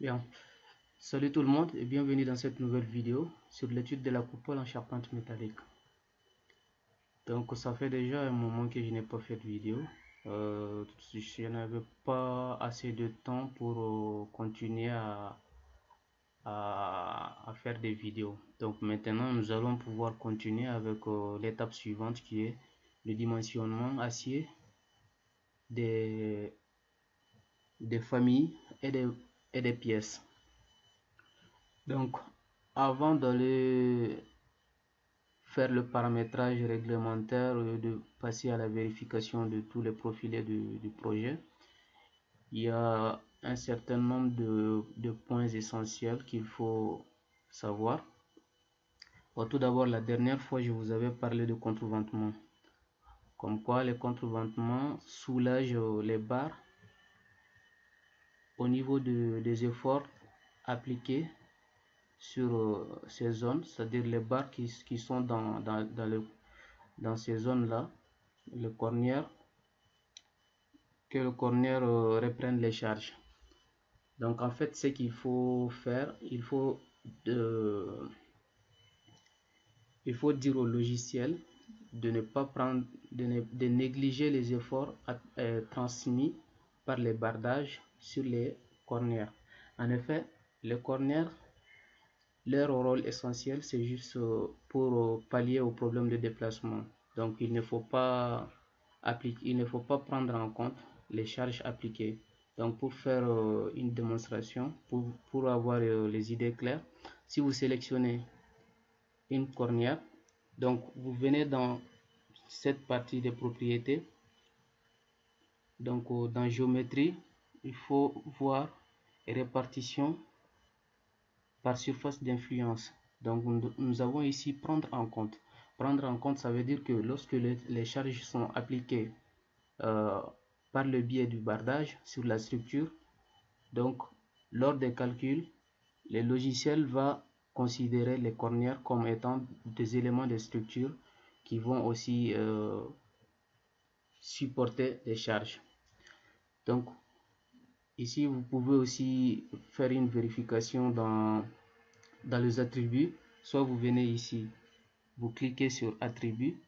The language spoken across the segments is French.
Bien, salut tout le monde et bienvenue dans cette nouvelle vidéo sur l'étude de la coupole en charpente métallique. Donc ça fait déjà un moment que je n'ai pas fait de vidéo. Je n'avais pas assez de temps pour continuer à faire des vidéos. Donc maintenant nous allons pouvoir continuer avec l'étape suivante qui est le dimensionnement acier des, des familles et des pièces. Donc avant d'aller faire le paramétrage réglementaire, de passer à la vérification de tous les profilés du projet, il y a un certain nombre de points essentiels qu'il faut savoir. Bon, tout d'abord, la dernière fois, je vous avais parlé de contreventement. Comme quoi, les contreventements soulagent les barres au niveau des efforts appliqués sur ces zones, c'est-à-dire les barres qui sont dans ces zones-là, le cornière, que le corner reprenne les charges. Donc en fait, ce qu'il faut faire, il faut dire au logiciel de ne pas prendre, de négliger les efforts transmis par les bardages sur les corners. En effet, les corners, leur rôle essentiel, c'est juste pour pallier au problème de déplacement. Donc il ne faut pas prendre en compte les charges appliquées. Donc pour faire une démonstration, pour avoir les idées claires, si vous sélectionnez une cornière, donc vous venez dans cette partie des propriétés, donc dans géométrie, il faut voir répartition par surface d'influence. Donc nous avons ici prendre en compte. Prendre en compte, ça veut dire que lorsque les charges sont appliquées par le biais du bardage sur la structure, donc lors des calculs, le logiciel va considérer les cornières comme étant des éléments de structure qui vont aussi supporter des charges. Donc ici vous pouvez aussi faire une vérification dans les attributs. Soit vous venez ici, vous cliquez sur attributs,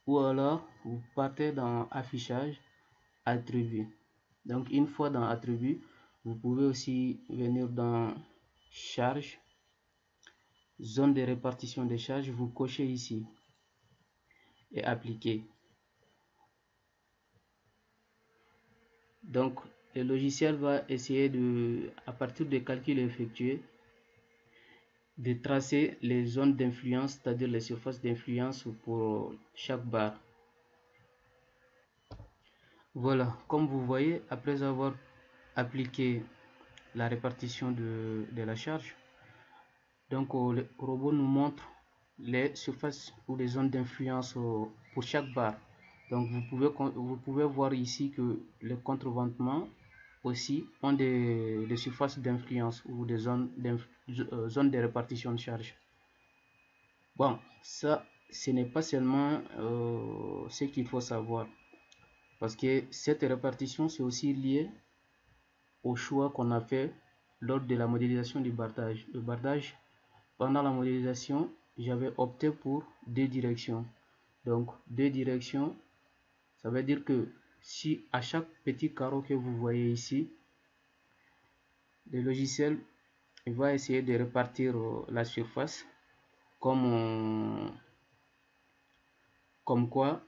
ou alors vous partez dans affichage, attributs. Donc une fois dans attributs, vous pouvez aussi venir dans charge, zone de répartition des charges, vous cochez ici et appliquer. Donc le logiciel va essayer de, à partir des calculs effectués, de tracer les zones d'influence, c'est-à-dire les surfaces d'influence pour chaque barre. Voilà, comme vous voyez, après avoir appliqué la répartition de la charge, donc le robot nous montre les surfaces ou les zones d'influence pour chaque barre. Donc vous pouvez voir ici que les contreventements aussi ont des surfaces d'influence ou des zones de répartition de charge. Bon, ça, ce n'est pas seulement ce qu'il faut savoir, parce que cette répartition, c'est aussi lié au choix qu'on a fait lors de la modélisation du bardage. Le bardage, pendant la modélisation, j'avais opté pour deux directions. Donc, deux directions, ça veut dire que si à chaque petit carreau que vous voyez ici, le logiciel va essayer de répartir la surface comme, comme quoi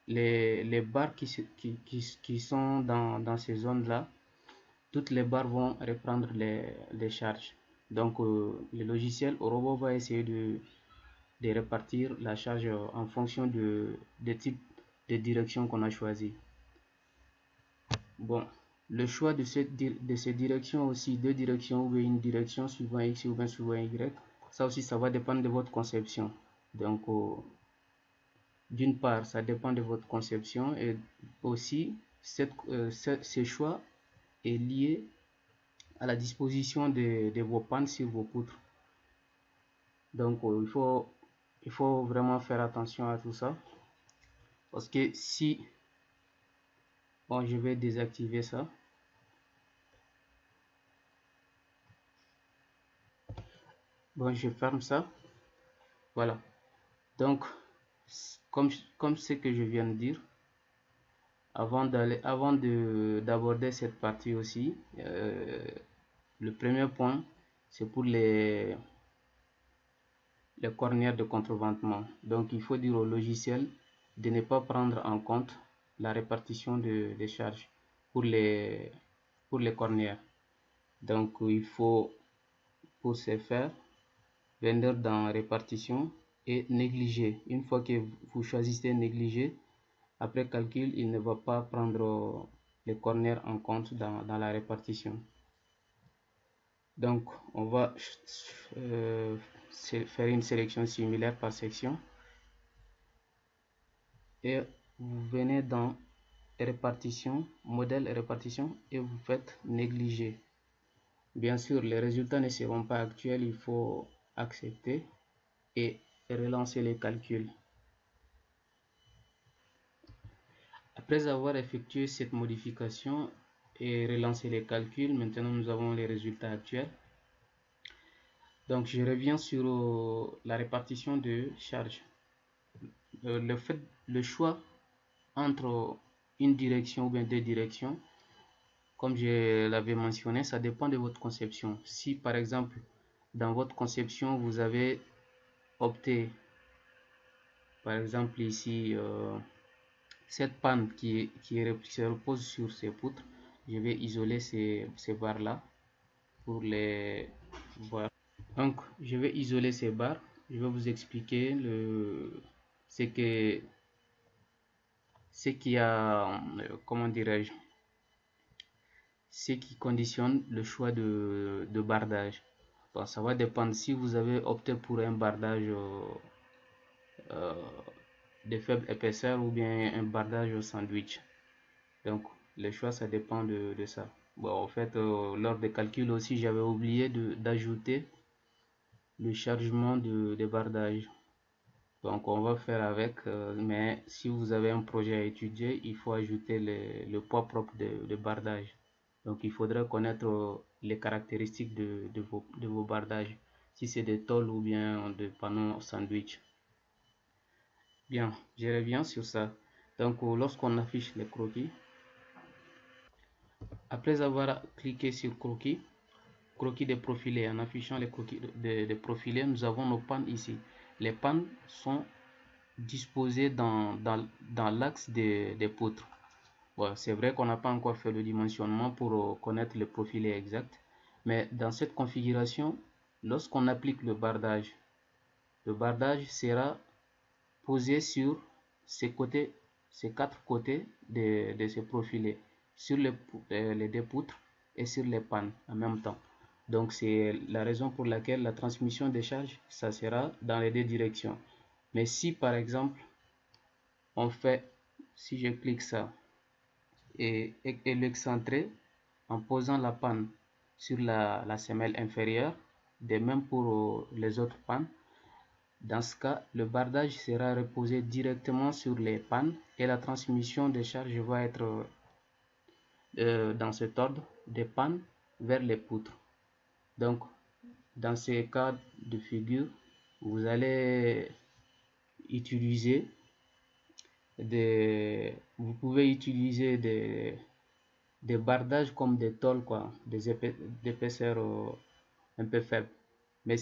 les barres qui sont dans ces zones-là, toutes les barres vont reprendre les charges. Donc le logiciel au robot va essayer de répartir la charge en fonction des types de directions qu'on a choisi. Bon, le choix de ces directions aussi, deux directions ou une direction suivant X ou bien suivant Y, ça aussi ça va dépendre de votre conception. Donc d'une part, ça dépend de votre conception et aussi ce choix est lié à la disposition de vos pannes sur vos poutres. Donc il faut vraiment faire attention à tout ça, parce que si, bon, je vais désactiver ça. Bon, je ferme ça. Voilà. Donc, comme ce que je viens de dire, avant d'aborder cette partie aussi, le premier point, c'est pour les cornières de contreventement. Donc, il faut dire au logiciel de ne pas prendre en compte la répartition des charges pour les cornières. Donc, il faut, pour ce faire, venir dans répartition et négliger. Une fois que vous choisissez négliger, après calcul, il ne va pas prendre les cornières en compte dans la répartition. Donc, on va faire une sélection similaire par section. Et vous venez dans répartition, modèle répartition, et vous faites négliger. Bien sûr, les résultats ne seront pas actuels, il faut accepter et relancer les calculs. Après avoir effectué cette modification et relancé les calculs, maintenant nous avons les résultats actuels. Donc je reviens sur la répartition de charges. Le choix entre une direction ou bien deux directions, comme je l'avais mentionné, ça dépend de votre conception. Si par exemple dans votre conception vous avez opté, par exemple ici, cette panne se repose sur ces poutres, je vais isoler ces barres là pour les voir. Donc je vais isoler ces barres, je vais vous expliquer ce que ce qui a comment dirais-je, ce qui conditionne le choix de bardage. Bon, ça va dépendre si vous avez opté pour un bardage euh, de faible épaisseur ou bien un bardage au sandwich. Donc le choix ça dépend de ça. Bon, en fait, lors des calculs aussi, j'avais oublié d'ajouter le chargement de bardage. Donc on va faire avec, mais si vous avez un projet à étudier, il faut ajouter le poids propre de bardage. Donc il faudrait connaître les caractéristiques de vos bardages, si c'est des tôles ou bien des panneaux sandwich. Bien, je reviens sur ça. Donc lorsqu'on affiche les croquis, après avoir cliqué sur croquis, croquis déprofilés, en affichant les croquis déprofilés, nous avons nos pannes ici. Les pannes sont disposées dans l'axe des poutres. Bon, c'est vrai qu'on n'a pas encore fait le dimensionnement pour connaître le profil exact, mais dans cette configuration, lorsqu'on applique le bardage sera posé sur ces côtés, ces quatre côtés de ces profilés, sur les deux poutres et sur les pannes en même temps. Donc c'est la raison pour laquelle la transmission des charges, ça sera dans les deux directions. Mais si par exemple on fait, si je clique ça et l'excentrer en posant la panne sur la semelle inférieure, de même pour les autres pannes. Dans ce cas, le bardage sera reposé directement sur les pannes et la transmission des charges va être dans cet ordre, des pannes vers les poutres. Donc, dans ces cas de figure, vous allez utiliser vous pouvez utiliser des bardages comme des tôles, quoi, d'épaisseur un peu faible. Mais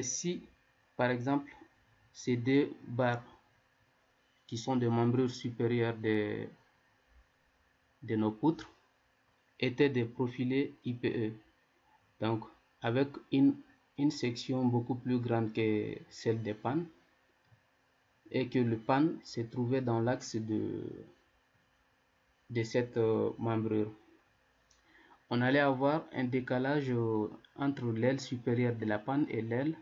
si par exemple ces deux barres qui sont de membrures supérieures de nos poutres étaient des profilés IPE, donc avec une section beaucoup plus grande que celle des pannes, et que le pan se trouvait dans l'axe de cette membrure, on allait avoir un décalage entre l'aile supérieure de la panne et l'aile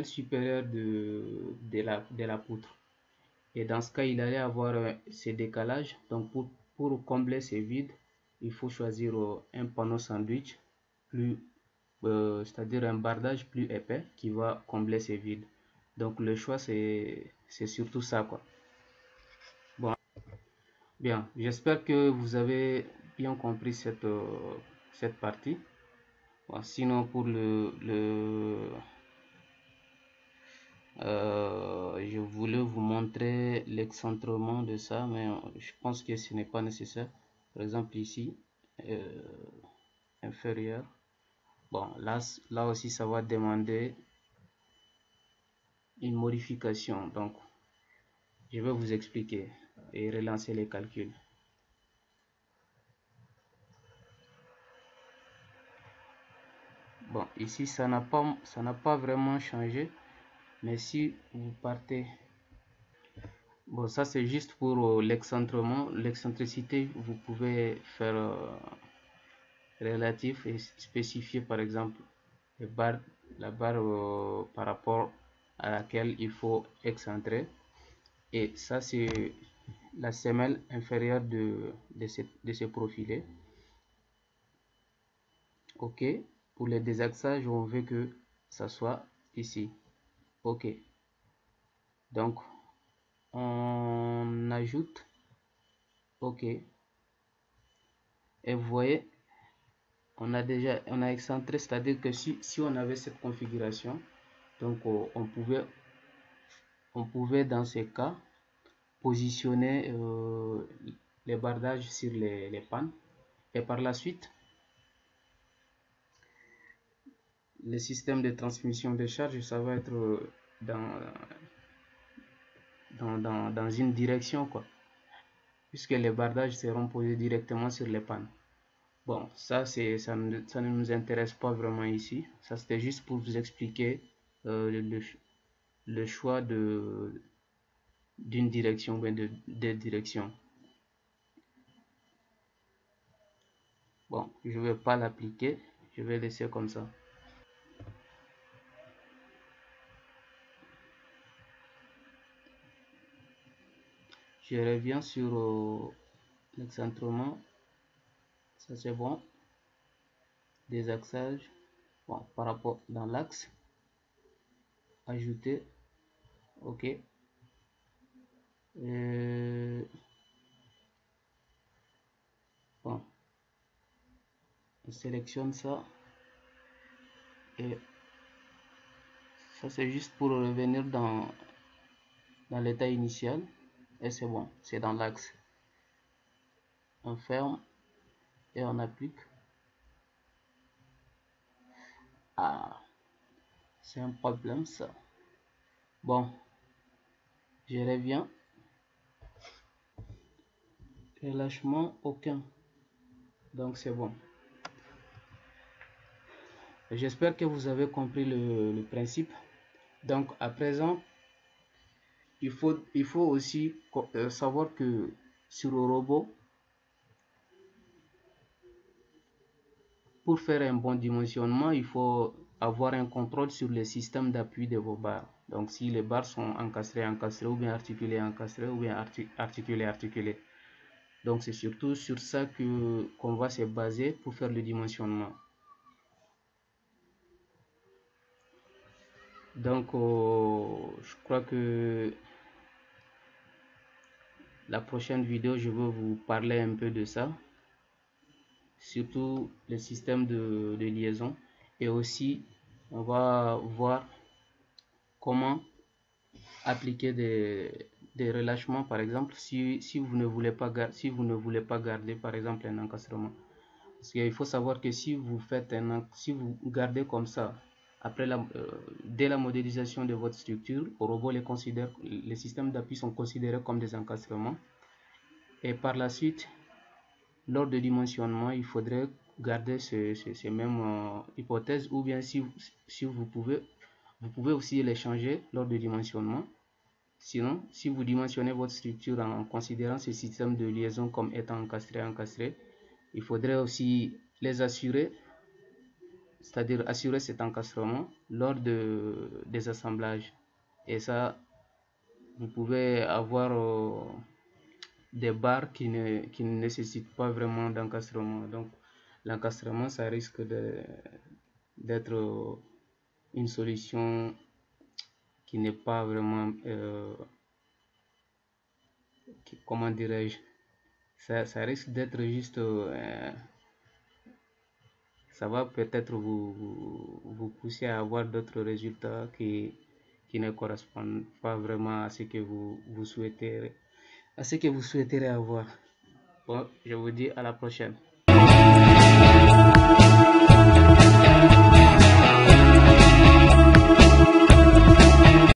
supérieure de la poutre. Et dans ce cas, il allait avoir ces décalages. Donc pour combler ces vides, il faut choisir un panneau sandwich plus, c'est-à-dire un bardage plus épais qui va combler ces vides. Donc le choix c'est surtout ça, quoi. Bon, Bien, j'espère que vous avez bien compris cette partie. Bon, sinon, pour je voulais vous montrer l'excentrement de ça, mais je pense que ce n'est pas nécessaire. Par exemple, ici, euh, inférieur. Bon, là aussi, ça va demander une modification. Donc, je vais vous expliquer et relancer les calculs. Bon, ici, ça n'a pas vraiment changé. Mais si vous partez, bon, ça c'est juste pour l'excentrement. L'excentricité, vous pouvez faire relatif et spécifier par exemple les barres, la barre par rapport à laquelle il faut excentrer. Et ça c'est la semelle inférieure de ce profilé. OK. Pour les désaxages, on veut que ça soit ici. OK. Donc, on ajoute OK. Et vous voyez, on a excentré, c'est-à-dire que si on avait cette configuration, donc on pouvait dans ces cas positionner les bardages sur les pannes. Et par la suite, le système de transmission de charge, ça va être dans, dans une direction, quoi, puisque les bardages seront posés directement sur les pannes. Bon, ça ne nous intéresse pas vraiment ici. Ça, c'était juste pour vous expliquer le choix d'une direction ou de des directions. Bon, je ne vais pas l'appliquer. Je vais laisser comme ça. Je reviens sur l'excentrement. Ça, c'est bon. Désaxage. Bon, par rapport dans l'axe. Ajouter. OK. Bon, on sélectionne ça. Et ça, c'est juste pour revenir dans l'état initial. Et c'est bon. C'est dans l'axe. On ferme et on applique. Ah, c'est un problème ça. Bon, je reviens. Relâchement aucun. Donc c'est bon. J'espère que vous avez compris le principe. Donc à présent, il faut aussi savoir que sur le robot, pour faire un bon dimensionnement, il faut avoir un contrôle sur le système d'appui de vos barres. Donc si les barres sont encastrées, ou bien encastrées, ou bien articulées. Donc c'est surtout sur ça qu'on va se baser pour faire le dimensionnement. Donc je crois que la prochaine vidéo, je vais vous parler un peu de ça, surtout le système de liaison. Et aussi, on va voir comment appliquer des relâchements, par exemple, si vous ne voulez pas, si vous ne voulez pas garder, par exemple, un encastrement. Parce qu'il faut savoir que si vous faites si vous gardez comme ça, après dès la modélisation de votre structure, au robot les systèmes d'appui sont considérés comme des encastrements. Et par la suite, lors de dimensionnement, il faudrait garder ces mêmes hypothèses, ou bien si vous pouvez aussi les changer lors de dimensionnement. Sinon, si vous dimensionnez votre structure en considérant ce système de liaison comme étant encastré, il faudrait aussi les assurer, c'est-à-dire assurer cet encastrement lors des assemblages. Et ça, vous pouvez avoir des barres qui ne nécessitent pas vraiment d'encastrement. Donc, l'encastrement, ça risque d'être une solution qui n'est pas vraiment, comment dirais-je, ça risque d'être juste, ça va peut-être vous pousser à avoir d'autres résultats qui ne correspondent pas vraiment à ce que vous souhaiterez, avoir. Bon, je vous dis à la prochaine.